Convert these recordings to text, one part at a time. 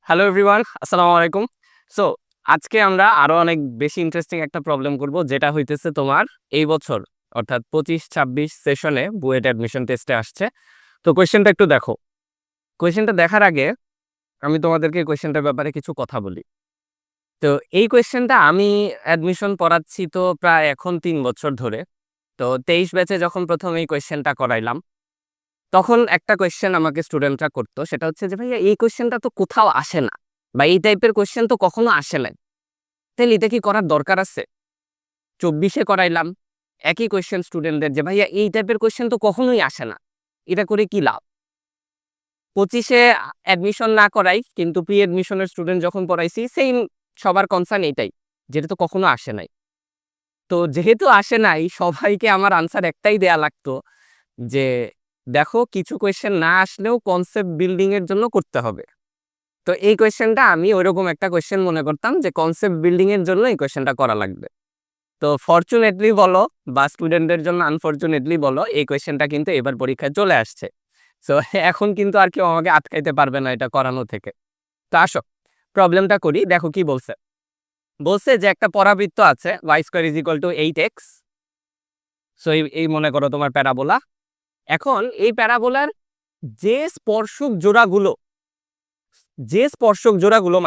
Hello everyone, আসসালামু আলাইকুম। So আজকে আমরা আরো অনেক বেশি ইন্টারেস্টিং একটা প্রবলেম করব, যেটা হইতেছে তোমার এই বছর অর্থাৎ 25-26 সেশনে বুয়েট অ্যাডমিশন টেস্টে আসছে। তো কোয়েশ্চেনটা একটু দেখো। কোয়েশ্চেনটা দেখার আগে আমি তোমাদেরকে কোয়েশ্চেনটার ব্যাপারে কিছু কথা বলি। তো এই কোয়েশ্চেনটা আমি অ্যাডমিশন পড়াচ্ছি তো প্রায় এখন ৩ বছর ধরে। তো 23 ব্যাচে যখন প্রথম এই কোয়েশ্চেনটা করাইলাম, তখন একটা কোয়েশ্চেন আমাকে স্টুডেন্টরা করতো, সেটা হচ্ছে যে ভাইয়া এই কোয়েশ্চেনটা তো কোথাও আসে না, বা এই টাইপের কোয়েশ্চেন তো কখনো আসে নাই, তাহলে এটা কি করার দরকার আছে? 24-এ করাইলাম একই কোয়েশ্চেন স্টুডেন্টদের, যে ভাইয়া এই টাইপের কোয়েশ্চেন তো কখনোই আসে না, এটা করে কি লাভ? 25-এ অ্যাডমিশন না করাই, কিন্তু প্রি অ্যাডমিশনের স্টুডেন্ট যখন পড়াইছি সেম, সবার কনসার্ন এইটাই, যেটা তো কখনো আসে নাই। তো যেহেতু আসে নাই, সবাইকে আমার আনসার একটাই দেয়া লাগতো, যে দেখো কিছু কোয়েশ্চেন না আসলেও কনসেপ্ট বিল্ডিং এর জন্য করতে হবে। তো এই কোয়েশ্চেনটা আমি ওইরকম একটা কোয়েশ্চেন মনে করতাম, যে কনসেপ্ট বিল্ডিং এর জন্য এই কোয়েশ্চেনটা করা লাগবে। তো ফরচুনেটলি বলো বা স্টুডেন্টদের জন্য আনফরচুনেটলি বলো, এই কোয়েশ্চেনটা কিন্তু এবার পরীক্ষায় চলে আসছে। সো এখন কিন্তু আর কেউ আমাকে আটকাইতে পারবে না এটা করানো থেকে। তো আসো প্রবলেমটা করি, দেখো কি বলছে। বলছে যে একটা পরাবৃত্ত আছে y² = 8x। সো এই মনে করো তোমার প্যারাবোলা। এখন এই প্যারাবোলার যে স্পর্শক জোড়াগুলো,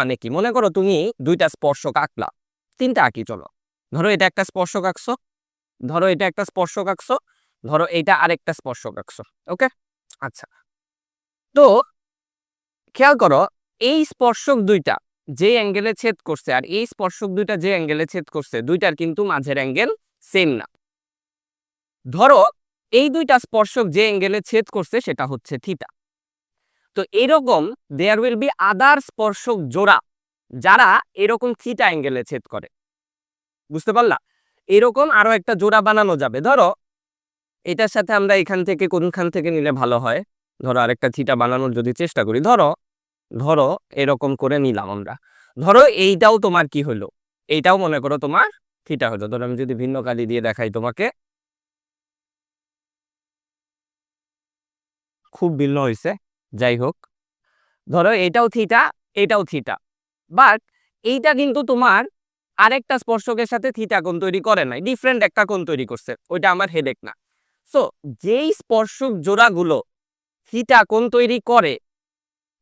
মানে কি, মনে করো তুমি দুইটা স্পর্শক আঁকলা, তিনটা আঁকি চলো। ধরো এটা একটা স্পর্শক আঁকছো, ধরো এটা একটা স্পর্শক আঁকছো, ধরো এইটা আরেকটা স্পর্শক আঁকছো। ওকে, আচ্ছা। তো খেয়াল করো, এই স্পর্শক দুইটা যে অ্যাঙ্গেলে ছেদ করছে আর এই স্পর্শক দুইটা যে অ্যাঙ্গেলে ছেদ করছে, দুইটার কিন্তু মাঝের অ্যাঙ্গেল সেম না। ধরো এই দুইটা স্পর্শক যে অ্যাঙ্গেলে ছেদ করছে সেটা হচ্ছে থিটা। তো এরকম দেয়ার উইল বি আদার স্পর্শক জোড়া যারা এরকম থিটা অ্যাঙ্গেলে ছেদ করে। বুঝতে পারলা? এরকম আরো একটা জোড়া বানানো যাবে। ধরো এটার সাথে আমরা এখান থেকে কোনখান থেকে নিলে ভালো হয়, ধরো আরেকটা থিটা বানানোর যদি চেষ্টা করি, ধরো ধরো এরকম করে নিলাম আমরা। ধরো এইটাও তোমার কি হলো, এইটাও মনে করো তোমার থিটা হলো। ধরো আমি যদি ভিন্ন কালি দিয়ে দেখাই তোমাকে, খুব ভিন্ন হয়েছে, যাই হোক। ধরো এটাও থিটা, এটাও থিটা, বাট এইটা কিন্তু তোমার আরেকটা স্পর্শকের সাথে থিটা কোণ তৈরি করে নাই, ডিফারেন্ট একটা কোণ তৈরি করছে, ওইটা আমার হেডেক না। সো যেই স্পর্শক জোড়াগুলো থিটা কোণ তৈরি করে,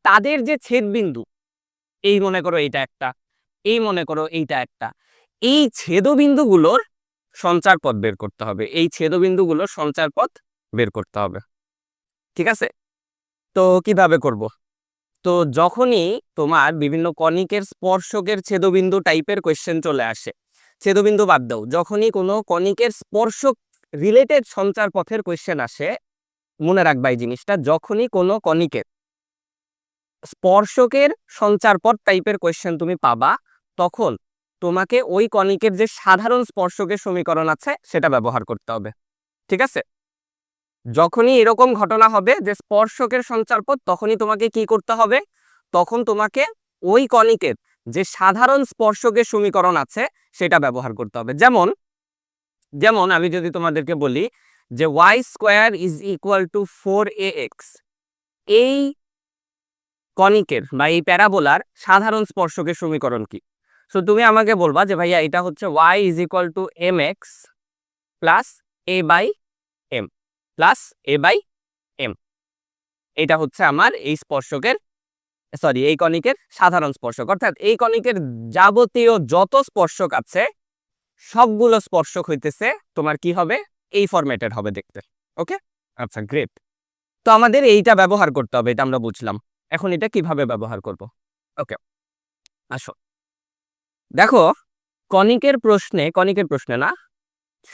তাদের যে ছেদ বিন্দু, এই মনে করো এইটা একটা, এই মনে করো এইটা একটা, এই ছেদবিন্দুগুলোর সঞ্চার পথ বের করতে হবে, এই ছেদবিন্দুগুলোর সঞ্চার পথ বের করতে হবে। ঠিক আছে? তো কিভাবে করব? তো যখনই তোমার বিভিন্ন কণিকের স্পর্শকের ছেদবিন্দু টাইপের কোয়েশ্চেন চলে আসে, ছেদবিন্দু বাদ দাও, যখনই কোনো কণিকের স্পর্শক রিলেটেড সঞ্চার পথের কোয়েশ্চেন আসে, মনে রাখবা এই জিনিসটা, যখনই কোনো কণিকের স্পর্শকের সঞ্চার পথ টাইপের কোয়েশ্চেন তুমি পাবা, তখন তোমাকে ওই কণিকের যে সাধারণ স্পর্শকের সমীকরণ আছে সেটা ব্যবহার করতে হবে। ঠিক আছে? যখনই এরকম ঘটনা হবে যে স্পর্শকের সঞ্চারপথ, তখনই তোমাকে কি করতে হবে? তখন তোমাকে ওই কণিকের যে সাধারণ স্পর্শকের সমীকরণ আছে সেটা ব্যবহার করতে হবে। যেমন যেমন আমি যদি তোমাদেরকে বলি যে y² = 4ax, এই কণিকের বা এই প্যারাবোলার সাধারণ স্পর্শকের সমীকরণ কি? সো তুমি আমাকে বলবা যে ভাইয়া এটা হচ্ছে y=mx plus a/m plus a/m। এটা হচ্ছে আমার এই স্পর্শকের, সরি, এই কণিকের সাধারণ স্পর্শক, অর্থাৎ এই কণিকের যাবতীয় যত স্পর্শক আছে সবগুলো স্পর্শক হইতেছে তোমার কি হবে, এই ফরম্যাটের হবে দেখতে। ওকে, আচ্ছা, গ্রেট। তো আমাদের এইটা ব্যবহার করতে হবে, এটা আমরা বুঝলাম। এখন এটা কিভাবে ব্যবহার করব? ওকে, আসো দেখো, কণিকের প্রশ্নে না,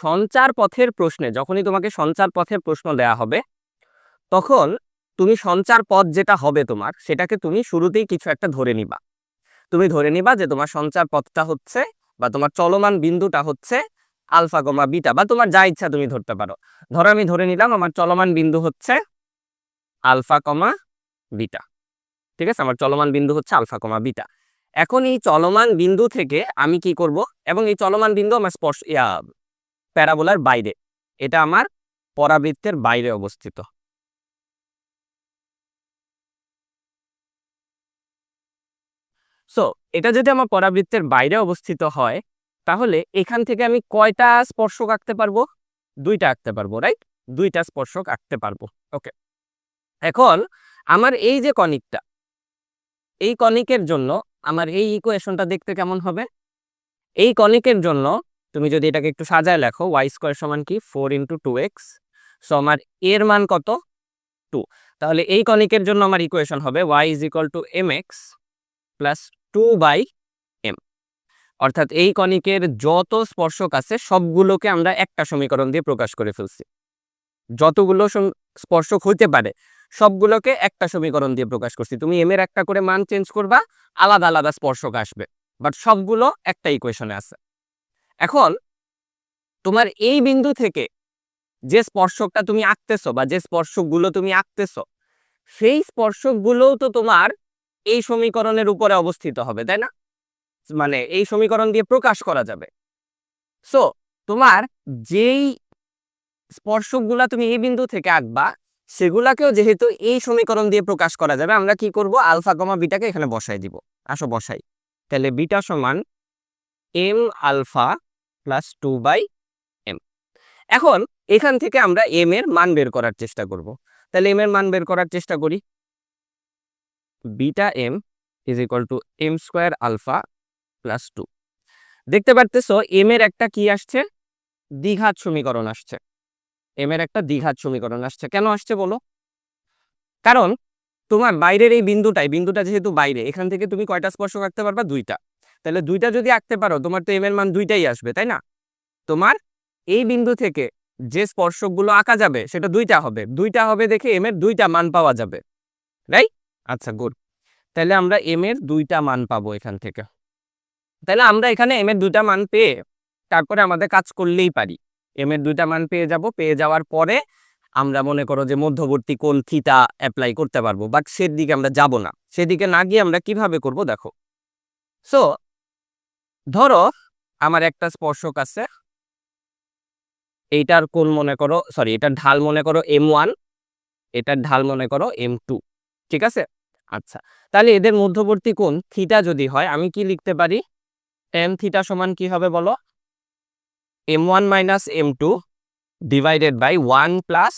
সঞ্চার পথের প্রশ্নে, যখনই তোমাকে সঞ্চার পথের প্রশ্ন দেয়া হবে, তখন তুমি সঞ্চার পথ যেটা হবে তোমার, সেটাকে তুমি শুরুতেই কিছু একটা ধরে নিবা। তুমি ধরে নিবা যে তোমার সঞ্চার পথটা হচ্ছে, বা তোমার চলমান বিন্দুটা হচ্ছে আলফা কমা বিটা, বা তোমার যা ইচ্ছা তুমি ধরতে পারো। ধরো আমি ধরে নিলাম আমার চলমান বিন্দু হচ্ছে আলফা কমা বিটা। ঠিক আছে, আমার চলমান বিন্দু হচ্ছে আলফা কমা বিটা। এখন এই চলমান বিন্দু থেকে আমি কি করব, এবং এই চলমান বিন্দু আমার প্যারাবোলার বাইরে, এটা আমার পরাবৃত্তের বাইরে অবস্থিত। সো এটা যদি আমার পরাবৃত্তের বাইরে অবস্থিত হয় তাহলে এখান থেকে আমি কয়টা স্পর্শক আঁকতে পারবো? দুইটা আঁকতে পারবো, রাইট? দুইটা স্পর্শক আঁকতে পারবো। ওকে, এখন আমার এই যে কনিকটা, এই কনিকের জন্য আমার এই ইকুয়েশনটা দেখতে কেমন হবে? এই কনিকের জন্য তুমি যদি এটাকে একটু সাজায় লেখো, ওয়াই স্কোয়ার সমান কি 4 × 2x। সো আমার এর মান কত? 2। তাহলে এই কনিকের জন্য আমার ইকুয়েশন হবে y = mx প্লাস 2/m। অর্থাৎ এই কনিকের যত স্পর্শক আছে সবগুলোকে আমরা একটা সমীকরণ দিয়ে প্রকাশ করে ফেলছি। যতগুলো স্পর্শক হইতে পারে সবগুলোকে একটা সমীকরণ দিয়ে প্রকাশ করছি। তুমি এম এর একটা করে মান চেঞ্জ করবা, আলাদা আলাদা স্পর্শক আসবে, বাট সবগুলো একটা ইকুয়েশনে আছে। এখন তোমার এই বিন্দু থেকে যে স্পর্শকটা তুমি আঁকতেছো বা যে স্পর্শকগুলো তুমি আঁকতেছো সেই স্পর্শকগুলোও তো তোমার এই সমীকরণের উপরে অবস্থিত হবে, তাই না? মানে এই সমীকরণ দিয়ে প্রকাশ করা যাবে। সো তোমার যেই স্পর্শকগুলা তুমি এই বিন্দু থেকে আঁকবা সেগুলাকেও যেহেতু এই সমীকরণ দিয়ে প্রকাশ করা যাবে, আমরা কি করব, আলফা কমা বিটাকে এখানে বসাই দিব। আসো বসাই। তাহলে বিটা সমান এম আলফা প্লাস 2/m। এখন এখান থেকে আমরা এম এর মান বের করার চেষ্টা করব। তাহলে এম এর মান বের করার চেষ্টা করি। Beta M = m² alpha plus 2। দেখতে পারতেছো এম এর একটা কি আসছে? দ্বিঘাত সমীকরণ আসছে। এম এর একটা দ্বিঘাত সমীকরণ আসছে। কেন আসছে বলো? কারণ তোমার বাইরের এই বিন্দুটা যেহেতু বাইরে, এখান থেকে তুমি কয়টা স্পর্শক আঁকতে পারবা? দুইটা। তাহলে দুইটা যদি আঁকতে পারো তোমার তো এম এর মান দুইটাই আসবে, তাই না? তোমার এই বিন্দু থেকে যে স্পর্শকগুলো আঁকা যাবে সেটা দুইটা হবে দেখে এম এর দুইটা মান পাওয়া যাবে, রাইট? আচ্ছা, গুড। তাহলে আমরা এম এর দুইটা মান পাবো এখান থেকে। তাহলে আমরা এখানে এম এর দুইটা মান পেয়ে তারপরে আমাদের কাজ করলেই পারি। এম এর দুইটা মান পেয়ে যাওয়ার পরে আমরা মনে করো যে মধ্যবর্তী কোণ থিটা অ্যাপ্লাই করতে পারবো, বাট সেদিকে আমরা যাব না। সেদিকে না গিয়ে আমরা কিভাবে করব দেখো। সো ধরো আমার একটা স্পর্শক আছে, এইটার কোণ মনে করো, সরি, এটার ঢাল মনে করো m1, এটার ঢাল মনে করো m2, ঠিক আছে? আচ্ছা, তাহলে এদের মধ্যবর্তী কোণ থিটা যদি হয় আমি কি লিখতে পারি? tan থিটা সমান কি হবে বলো? m1 - m2 divided by 1 plus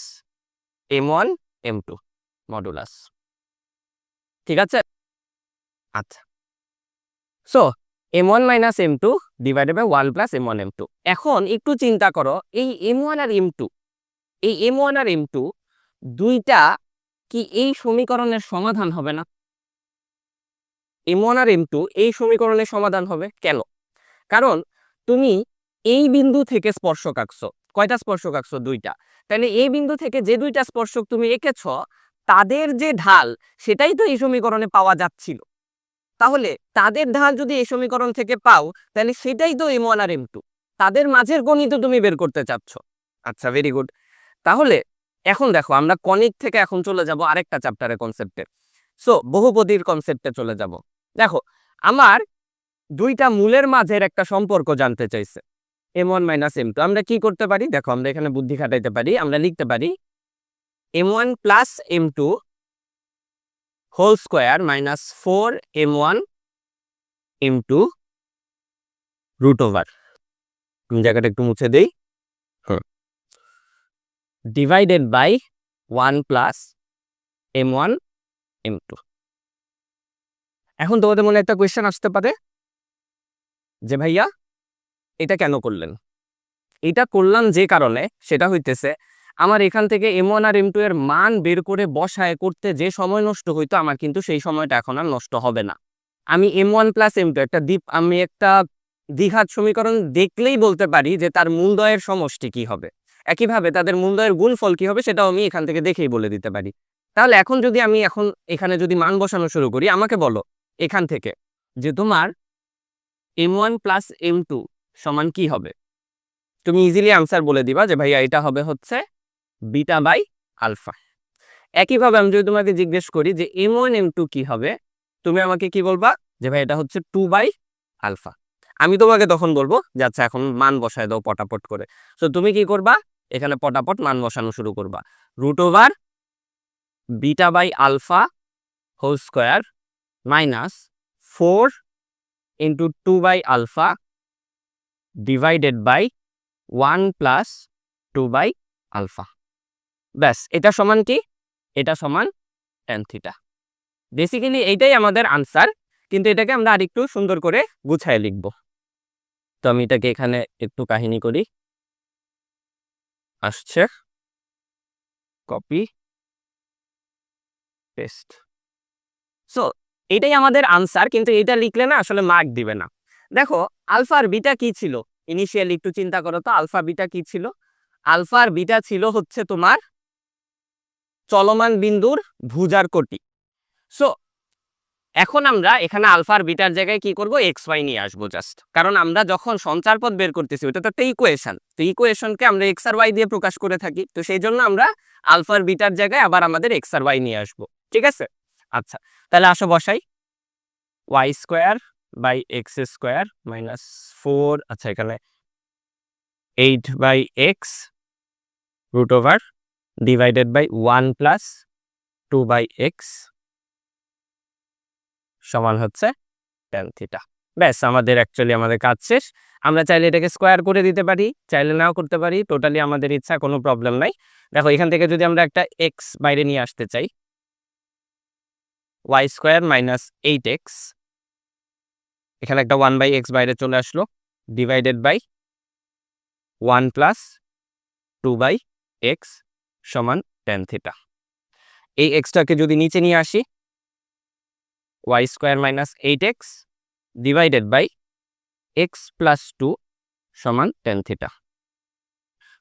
m1 m2 modulus, ঠিক আছে? আচ্ছা, so m1 - m2 divided by 1 plus m1 m2। এখন একটু চিন্তা করো, এই m1 আর m2, এই m1 আর m2 দুইটা কি এই সমীকরণের সমাধান হবে না? m1 আর m2 এই সমীকরণের সমাধান হবে কেন? কারণ তুমি এই বিন্দু থেকে স্পর্শক আঁকছো। কয়টা স্পর্শক আঁকছো? দুইটা। তাহলে এই বিন্দু থেকে যে দুইটা স্পর্শক তুমি এঁকেছ তাদের যে ঢাল সেটাই তো এই সমীকরণে পাওয়া যাচ্ছিল। তাহলে তাদের ঢাল যদি এই সমীকরণ থেকে পাও তাহলে সেটাই তো m1 আর m2, তাদের মাঝের কোণই তো তুমি বের করতে চাচ্ছ। আচ্ছা, ভেরি গুড। তাহলে এখন দেখো আমরা কনিক থেকে এখন চলে যাব আরেকটা চ্যাপ্টারের কনসেপ্টে। সো বহুপদীর কনসেপ্টে চলে যাব। দেখো আমার দুইটা মূলের মাঝের একটা সম্পর্ক জানতে চাইছে, m1 - m2। আমরা কি করতে পারি দেখো, আমরা এখানে বুদ্ধি খাটাইতে পারি। আমরা লিখতে পারি m1 plus m2 whole square minus 4m1 m2 root over, জায়গাটা একটু মুছে দেই, divided by 1 plus m1 m2। এখন তোমাদের মনে একটা কোয়েশ্চেন আসতে পারে যে ভাইয়া এটা কেন করলেন? এটা করলাম যে কারণে, সেটা হইতেছে আমার এখান থেকে m1 আর m2 এর মান বের করে বসায় করতে যে সময় নষ্ট হইতো আমার কিন্তু সেই সময়টা এখন আর নষ্ট হবে না। আমি m1 প্লাস m2 আমি একটা দ্বিঘাত সমীকরণ দেখলেই বলতে পারি যে তার মূলদ্বয়ের সমষ্টি কি হবে, একইভাবে তাদের মূলদ্বয়ের গুণফল কি হবে সেটাও আমি এখান থেকে দেখেই বলে দিতে পারি। তাহলে এখন যদি আমি এখানে যদি মান বসানো শুরু করি, আমাকে বলো এখান থেকে যে তোমার m1 প্লাস m2 সমান কি হবে? তুমি ইজিলি আনসার বলে দিবা যে ভাইয়া এটা হবে হচ্ছে বিটা বাই আলফা। একইভাবে আমি যদি তোমাকে জিজ্ঞেস করি যে m1 m2 কি হবে, তুমি আমাকে কি বলবা? যে ভাই এটা হচ্ছে 2/আলফা। আমি তোমাকে তখন বলবো যে আচ্ছা এখন মান বসায় দাও পটাপট করে। সো তুমি কি করবা? এখানে পটাপট মান বসানো শুরু করবা। Root over beta by alpha whole square minus 4 into 2 by alpha divided by 1 plus 2 by alpha. ব্যাস, এটা সমান কি? এটা সমান tan থিটা। বেসিক্যালি এইটাই আমাদের আনসার, কিন্তু এটাকে আমরা আরেকটু সুন্দর করে গুছায় লিখব। তো আমি এটাকে এখানে একটু কাহিনী করি। আসছে, কপি পেস্ট। সো এটাই আমাদের আনসার, কিন্তু এটা লিখলে না আসলে মার্ক দিবে না। দেখো আলফা আর বিটা কি ছিল ইনিশিয়ালি, একটু চিন্তা করো তো। আলফা বিটা কি ছিল? আলফা আর বিটা ছিল হচ্ছে তোমার চলমান বিন্দুর ভুজার কোটি। সো এখন আমরা এখানে আলফা আর বিটার জায়গায় কি করব? এক্স ওয়াই নিয়ে আসবো জাস্ট, কারণ আমরা যখন সঞ্চার পথ বের করতেছি ওটা তো একটা ইকুয়েশন, তো ইকুয়েশনকে আমরা এক্স আর ওয়াই দিয়ে প্রকাশ করে থাকি, তো সেই জন্য আমরা আলফা আর বিটার জায়গায় আবার আমাদের এক্স আর ওয়াই নিয়ে আসবো। ঠিক আছে, আচ্ছা তাহলে আসো বসাই। Y square by X square minus 4, আচ্ছা এখানে 8 by X root over divided by 1 plus 2 by X সমান হচ্ছে tan থিটা। ব্যাস, আমাদের অ্যাকচুয়ালি আমাদের কাজ শেষ। আমরা চাইলে এটাকে স্কোয়ার করে দিতে পারি, চাইলে নাও করতে পারি, টোটালি আমাদের ইচ্ছা, কোনো প্রবলেম নাই। দেখো এখান থেকে যদি আমরা একটা এক্স বাইরে নিয়ে আসতে চাই, ওয়াই স্কোয়ার মাইনাস 8x, এখানে একটা 1 বাই এক্স বাইরে চলে আসলো, divided by 1 plus 2 by X সমান tan থিটা। এই এক্সটাকে যদি নিচে নিয়ে আসি, Y square minus 8x divided by X plus 2 সমান tan থিটা।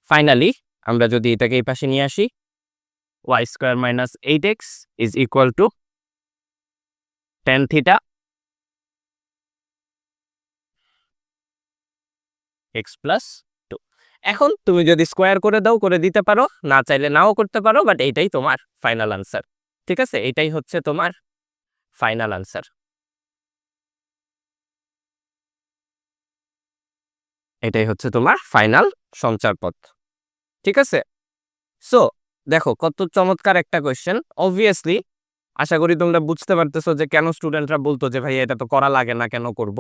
ফাইনালি আমরা যদি এটাকে এই পাশে নিয়ে আসি, Y square minus 8x is equal to tan theta X plus 2। এখন তুমি যদি স্কোয়ার করে দাও, করে দিতে পারো, না চাইলে নাও করতে পারো, বাট এইটাই তোমার ফাইনাল আনসার। ঠিক আছে, এটাই হচ্ছে তোমার ফাইনাল আনসার। এটাই হচ্ছে তোমার ফাইনাল সঞ্চার পথ। ঠিক আছে, সো দেখো কত চমৎকার একটা কোয়েশ্চেন। অবভিয়াসলি আশা করি তোমরা বুঝতে পারতেছো যে কেন স্টুডেন্টরা বলতো যে ভাই এটা তো করা লাগে না, কেন করব।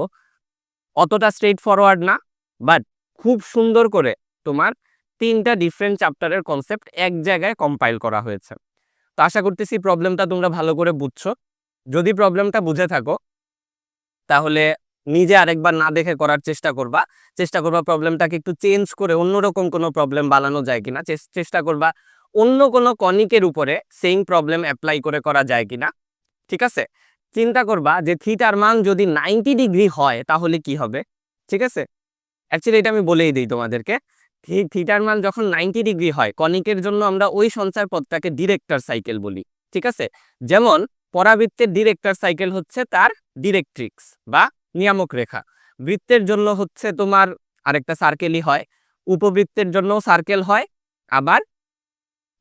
অতটা স্ট্রেট ফরওয়ার্ড না, বাট খুব সুন্দর করে তোমার 3টা ডিফারেন্ট চ্যাপ্টারের কনসেপ্ট এক জায়গায় কম্পাইল করা হয়েছে। তো আশা করতেছি প্রবলেমটা তোমরা ভালো করে বুঝছো। যদি প্রবলেমটা বুঝে থাকো তাহলে নিজে আরেকবার না দেখে করার চেষ্টা করবা প্রবলেমটাকে একটু চেঞ্জ করে অন্যরকম কোনো প্রবলেম বানানো যায় কিনা, চেষ্টা করবা অন্য কোনো কনিকের উপরে সেম প্রবলেম অ্যাপ্লাই করে করা যায় কিনা। ঠিক আছে, চিন্তা করবা যে থিটার মান যদি 90 ডিগ্রি হয় তাহলে কি হবে। ঠিক আছে, অ্যাকচুয়ালি এটা আমি বলেই দিই তোমাদেরকে। থিটার মান যখন 90 ডিগ্রি হয়, কনিকের জন্য আমরা ওই সঞ্চার পথটাকে ডিরেক্টর সাইকেল বলি। ঠিক আছে, যেমন পরাবৃত্তের ডিরেক্টর সাইকেল হচ্ছে তার ডিরেক্ট্রিক্স বা নিয়ামক রেখা। বৃত্তের জন্য হচ্ছে তোমার আরেকটা সার্কেলই হয়, উপবৃত্তের জন্য সার্কেল হয়, আবার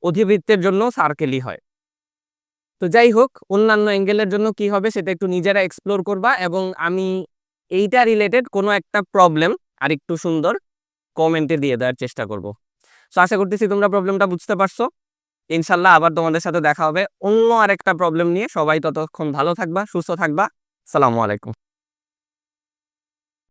অধিবৃত্তের জন্য সার্কেলই হয়। তো যাই হোক, অন্যান্য অ্যাঙ্গেলের জন্য কি হবে সেটা একটু নিজেরা এক্সপ্লোর করবা, এবং আমি এইটা রিলেটেড কোনো একটা প্রবলেম আর একটু সুন্দর কমেন্টে দিয়ে দেওয়ার চেষ্টা করব। সো আশা করতেছি তোমরা প্রবলেমটা বুঝতে পারছো। ইনশাল্লাহ আবার তোমাদের সাথে দেখা হবে অন্য আরেকটা প্রবলেম নিয়ে। সবাই ততক্ষণ ভালো থাকবা, সুস্থ থাকবা। আসসালামু আলাইকুম।